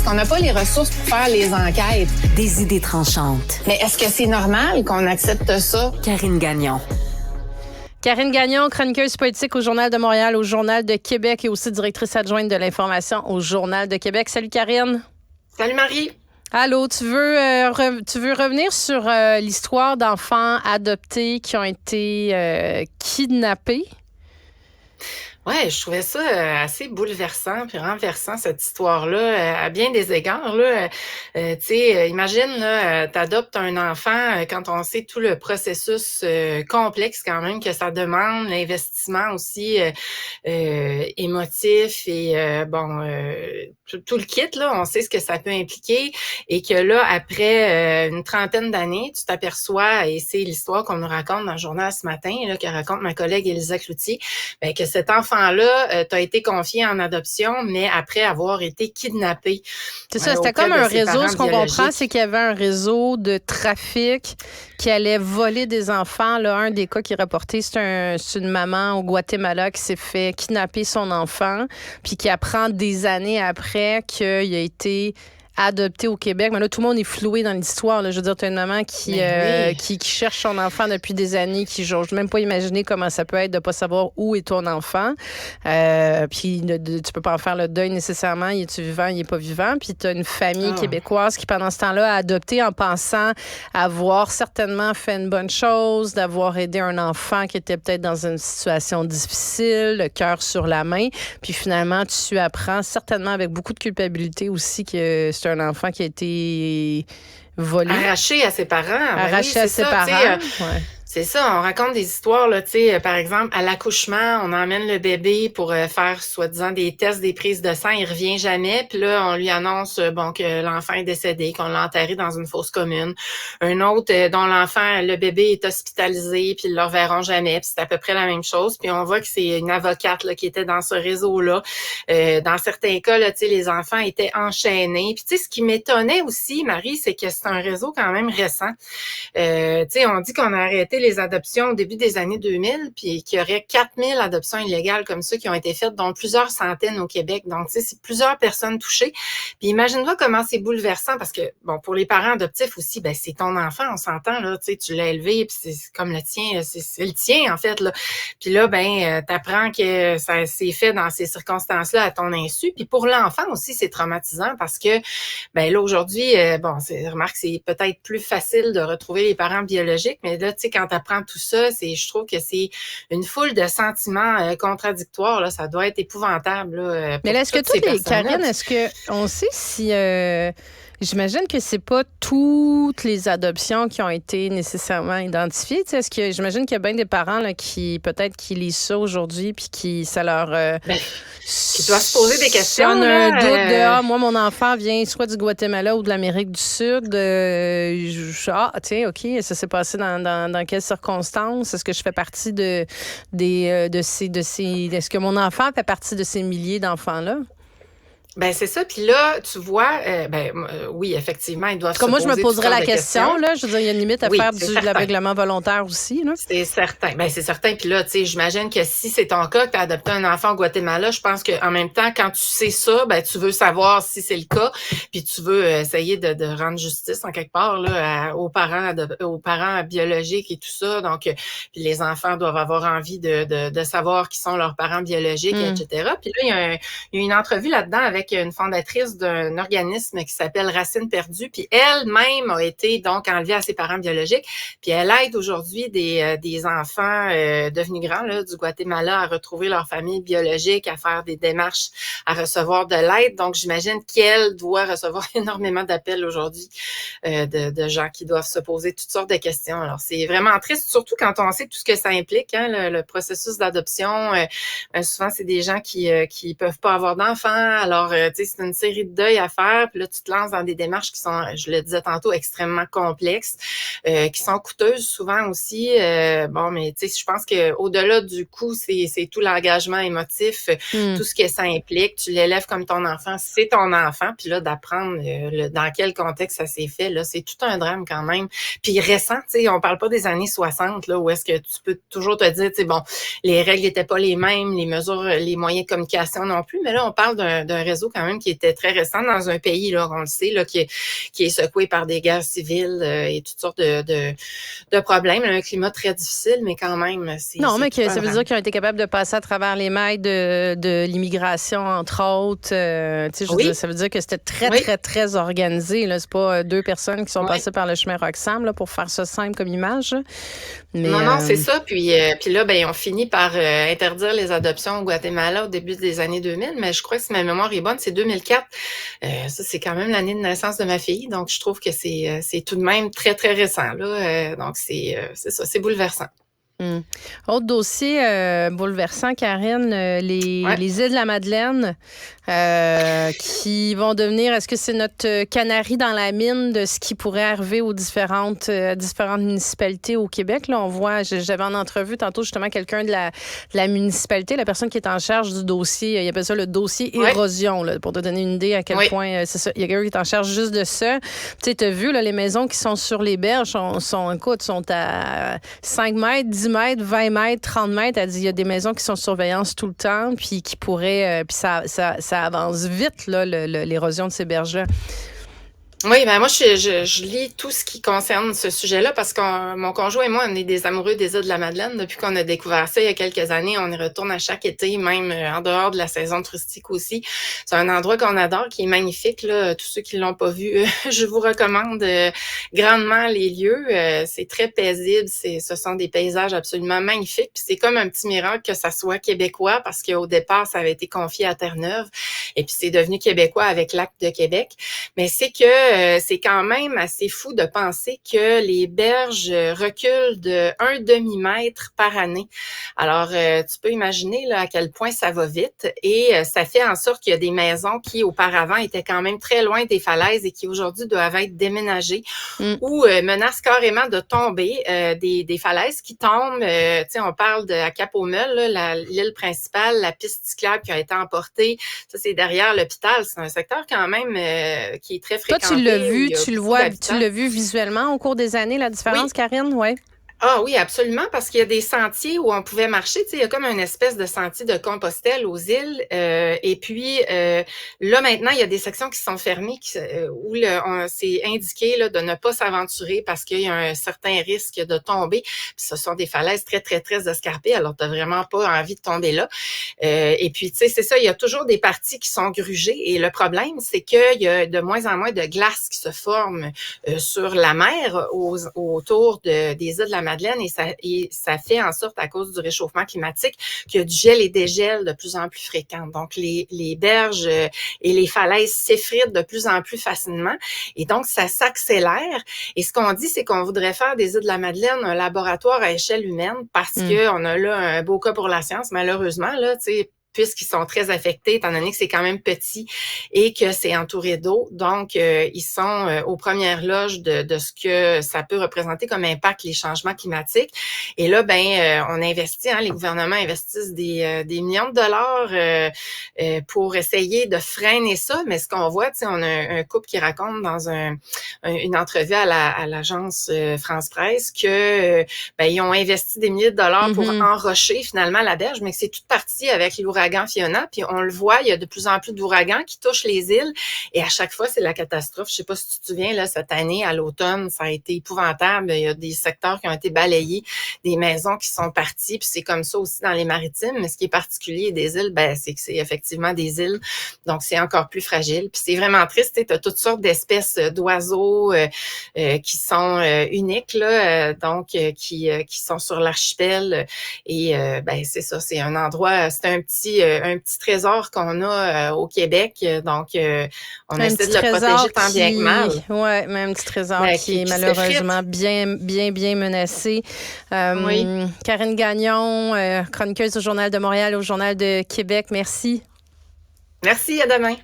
qu'on n'a pas les ressources pour faire les enquêtes. Des idées tranchantes. Mais est-ce que c'est normal qu'on accepte ça? Karine Gagnon. Karine Gagnon, chroniqueuse politique au Journal de Montréal, au Journal de Québec et aussi directrice adjointe de l'information au Journal de Québec. Salut Karine. Salut Marie. Allô, tu veux revenir sur l'histoire d'enfants adoptés qui ont été kidnappés? Ouais, je trouvais ça assez bouleversant puis renversant, cette histoire-là, à bien des égards. Là, tu sais, imagine, là, t'adoptes un enfant quand on sait tout le processus complexe quand même que ça demande, l'investissement aussi émotif et tout le kit, là, on sait ce que ça peut impliquer et que là, après une trentaine d'années, tu t'aperçois, et c'est l'histoire qu'on nous raconte dans le journal ce matin, là, que raconte ma collègue Élisa Cloutier, que cet enfant-là t'a été confié en adoption, mais après avoir été kidnappé. C'est ça, c'était comme un réseau. Ce qu'on comprend, c'est qu'il y avait un réseau de trafic qui allait voler des enfants. Là, un des cas qui est rapporté, c'est une maman au Guatemala qui s'est fait kidnapper son enfant, puis qui apprend des années après qu'il a été adopté au Québec. Mais là, tout le monde est floué dans l'histoire. Là. Je veux dire, tu as une maman qui cherche son enfant depuis des années, qui j'ose même pas imaginer comment ça peut être de pas savoir où est ton enfant. Puis tu peux pas en faire le deuil nécessairement. Il est-tu vivant, il est pas vivant. Puis tu as une famille québécoise qui, pendant ce temps-là, a adopté en pensant avoir certainement fait une bonne chose, d'avoir aidé un enfant qui était peut-être dans une situation difficile, le cœur sur la main. Puis finalement, tu apprends certainement avec beaucoup de culpabilité aussi que c'est un enfant qui a été volé. Arraché à ses parents. Arraché à ses parents. C'est ça, on raconte des histoires, là, tu sais, par exemple, à l'accouchement, on emmène le bébé pour faire, soi-disant, des tests, des prises de sang, il revient jamais, puis là, on lui annonce, que l'enfant est décédé, qu'on l'a enterré dans une fosse commune. Un autre, dont le bébé est hospitalisé, puis ils le reverront jamais, puis c'est à peu près la même chose, puis on voit que c'est une avocate, là, qui était dans ce réseau-là. Dans certains cas, là, tu sais, les enfants étaient enchaînés, puis tu sais, ce qui m'étonnait aussi, Marie, c'est que c'est un réseau quand même récent. Tu sais, on dit qu'on a arrêté les adoptions au début des années 2000, puis qu'il y aurait 4000 adoptions illégales comme ça qui ont été faites, dont plusieurs centaines au Québec. Donc, tu sais, c'est plusieurs personnes touchées. Puis imagine-toi comment c'est bouleversant, parce que, bon, pour les parents adoptifs aussi, c'est ton enfant, on s'entend, là, tu sais, tu l'as élevé, puis c'est comme le tien, c'est le tien, en fait, là. Puis là, t'apprends que ça s'est fait dans ces circonstances-là à ton insu. Puis pour l'enfant aussi, c'est traumatisant parce que, là, aujourd'hui, remarque, c'est peut-être plus facile de retrouver les parents biologiques, mais là, tu sais, quand t'apprends tout ça, je trouve que c'est une foule de sentiments contradictoires, là. Ça doit être épouvantable, là. Mais là, est-ce que Karine, est-ce que on sait si j'imagine que c'est pas toutes les adoptions qui ont été nécessairement identifiées. Tu sais, est-ce que j'imagine qu'il y a bien des parents là, qui peut-être qui lisent ça aujourd'hui puis qui ça leur qui doivent se poser des questions. On a un doute de moi mon enfant vient soit du Guatemala ou de l'Amérique du Sud. Tiens, ok, ça s'est passé dans quelles circonstances? Est-ce que je fais partie de ces est-ce que mon enfant fait partie de ces milliers d'enfants là? C'est ça. Puis là, tu vois, oui, effectivement, ils doivent se poser. Moi, je me poserais la question, là. Je veux dire, il y a une limite à faire de l'aveuglement volontaire aussi, là. C'est certain. C'est certain. Puis là, tu sais, j'imagine que si c'est ton cas, que tu as adopté un enfant au Guatemala, je pense qu'en même temps, quand tu sais ça, tu veux savoir si c'est le cas, puis tu veux essayer de rendre justice en quelque part, là, aux parents biologiques et tout ça. Donc, puis les enfants doivent avoir envie de savoir qui sont leurs parents biologiques, etc. Puis là, il y a une entrevue là-dedans avec une fondatrice d'un organisme qui s'appelle Racines perdues, puis elle-même a été donc enlevée à ses parents biologiques, puis elle aide aujourd'hui des enfants devenus grands là, du Guatemala à retrouver leur famille biologique, à faire des démarches, à recevoir de l'aide. Donc, j'imagine qu'elle doit recevoir énormément d'appels aujourd'hui de gens qui doivent se poser toutes sortes de questions. Alors, c'est vraiment triste, surtout quand on sait tout ce que ça implique, hein, le processus d'adoption. Souvent, c'est des gens qui peuvent pas avoir d'enfants. Alors, tu sais, c'est une série de deuils à faire. Puis là, tu te lances dans des démarches qui sont, je le disais tantôt, extrêmement complexes, qui sont coûteuses souvent aussi. Mais tu sais, je pense que au-delà du coût, c'est tout l'engagement émotif, tout ce que ça implique. Tu l'élèves comme ton enfant, c'est ton enfant. Puis là, d'apprendre dans quel contexte ça s'est fait, là, c'est tout un drame quand même. Puis récent, tu sais, on parle pas des années 60, là, où est-ce que tu peux toujours te dire, tu sais, bon, les règles étaient pas les mêmes, les mesures, les moyens de communication non plus. Mais là, on parle d'un réseau réseau quand même qui était très récent dans un pays, là, on le sait, là, qui est secoué par des guerres civiles et toutes sortes de problèmes. Un climat très difficile, mais quand même, non, mais ça veut dire qu'ils ont été capables de passer à travers les mailles de l'immigration, entre autres. Ça veut dire que c'était très, très, très organisé. Là. C'est pas deux personnes qui sont passées par le chemin Roxham, là, pour faire ça simple comme image. Mais, non, c'est ça. Puis là, on finit par interdire les adoptions au Guatemala au début des années 2000, mais je crois que si ma mémoire est bonne, c'est 2004. Ça, c'est quand même l'année de naissance de ma fille, donc je trouve que c'est tout de même très, très récent. Là. Donc, c'est ça, c'est bouleversant. Autre dossier bouleversant, Karine, les îles de la Madeleine qui vont devenir, est-ce que c'est notre canari dans la mine de ce qui pourrait arriver aux différentes municipalités au Québec? Là, on voit, j'avais en entrevue tantôt justement quelqu'un de la municipalité, la personne qui est en charge du dossier, il appelle ça le dossier érosion, là, pour te donner une idée à quel point c'est ça. Il y a quelqu'un qui est en charge juste de ça. Tu sais, tu as vu, là, les maisons qui sont sur les berges sont à 5 mètres, 10 mètres, 20 mètres, 30 mètres. Elle dit il y a des maisons qui sont surveillance tout le temps, puis qui pourraient... puis ça avance vite, là, l'érosion de ces berges-là. Oui, moi, je lis tout ce qui concerne ce sujet-là parce que mon conjoint et moi, on est des amoureux des îles de la Madeleine. Depuis qu'on a découvert ça il y a quelques années, on y retourne à chaque été, même en dehors de la saison touristique aussi. C'est un endroit qu'on adore, qui est magnifique. Là. Tous ceux qui l'ont pas vu, je vous recommande grandement les lieux. C'est très paisible. Ce sont des paysages absolument magnifiques. Puis c'est comme un petit miracle que ça soit québécois parce qu'au départ, ça avait été confié à Terre-Neuve et puis c'est devenu québécois avec l'Acte de Québec. Mais c'est c'est quand même assez fou de penser que les berges reculent de 1 demi-mètre par année. Alors, tu peux imaginer là, à quel point ça va vite et ça fait en sorte qu'il y a des maisons qui, auparavant, étaient quand même très loin des falaises et qui, aujourd'hui, doivent être déménagées ou menacent carrément de tomber. Des falaises qui tombent, tu sais, on parle de à Cap-aux-Meules, l'île principale, la piste cyclable qui a été emportée. Ça, c'est derrière l'hôpital. C'est un secteur quand même qui est très fréquenté. Toi, tu l'as vu, tu l'as vu visuellement au cours des années, la différence, Karine? Oui. Ah oui, absolument, parce qu'il y a des sentiers où on pouvait marcher. Tu sais, il y a comme une espèce de sentier de Compostelle aux îles. Et puis, là, maintenant, il y a des sections qui sont fermées où c'est indiqué là, de ne pas s'aventurer parce qu'il y a un certain risque de tomber. Puis, ce sont des falaises très, très, très escarpées. Alors, tu n'as vraiment pas envie de tomber là. Et puis, tu sais, c'est ça, il y a toujours des parties qui sont grugées. Et le problème, c'est qu'il y a de moins en moins de glace qui se forment sur la mer autour des îles de la Madeleine et ça fait en sorte, à cause du réchauffement climatique, qu'il y a du gel et dégel de plus en plus fréquents. Donc, les berges et les falaises s'effritent de plus en plus facilement et donc, ça s'accélère. Et ce qu'on dit, c'est qu'on voudrait faire des îles de la Madeleine un laboratoire à échelle humaine parce qu'on a là un beau cas pour la science, malheureusement, là, tu sais, puisqu'ils sont très affectés, étant donné que c'est quand même petit et que c'est entouré d'eau. Donc, ils sont aux premières loges de ce que ça peut représenter comme impact les changements climatiques. Et là, on investit, les gouvernements investissent des millions de dollars pour essayer de freiner ça. Mais ce qu'on voit, on a un couple qui raconte dans une entrevue à l'agence France Presse que ils ont investi des milliers de dollars pour enrocher finalement la berge, mais que c'est toute partie avec l'ouragan Fiona, puis on le voit, il y a de plus en plus d'ouragans qui touchent les îles et à chaque fois, c'est la catastrophe. Je sais pas si tu te souviens, là, cette année, à l'automne, ça a été épouvantable. Il y a des secteurs qui ont été balayés, des maisons qui sont parties, puis c'est comme ça aussi dans les maritimes. Mais ce qui est particulier des îles, c'est que c'est effectivement des îles, donc c'est encore plus fragile. Puis c'est vraiment triste, tu as toutes sortes d'espèces d'oiseaux qui sont uniques, là, donc qui sont sur l'archipel et c'est ça, c'est un endroit, c'est un petit trésor qu'on a au Québec. Donc, on essaie de le protéger tant bien que mal. Oui, mais un petit trésor qui est malheureusement bien menacé. Oui. Karine Gagnon, chroniqueuse au Journal de Montréal, au Journal de Québec. Merci. Merci, à demain.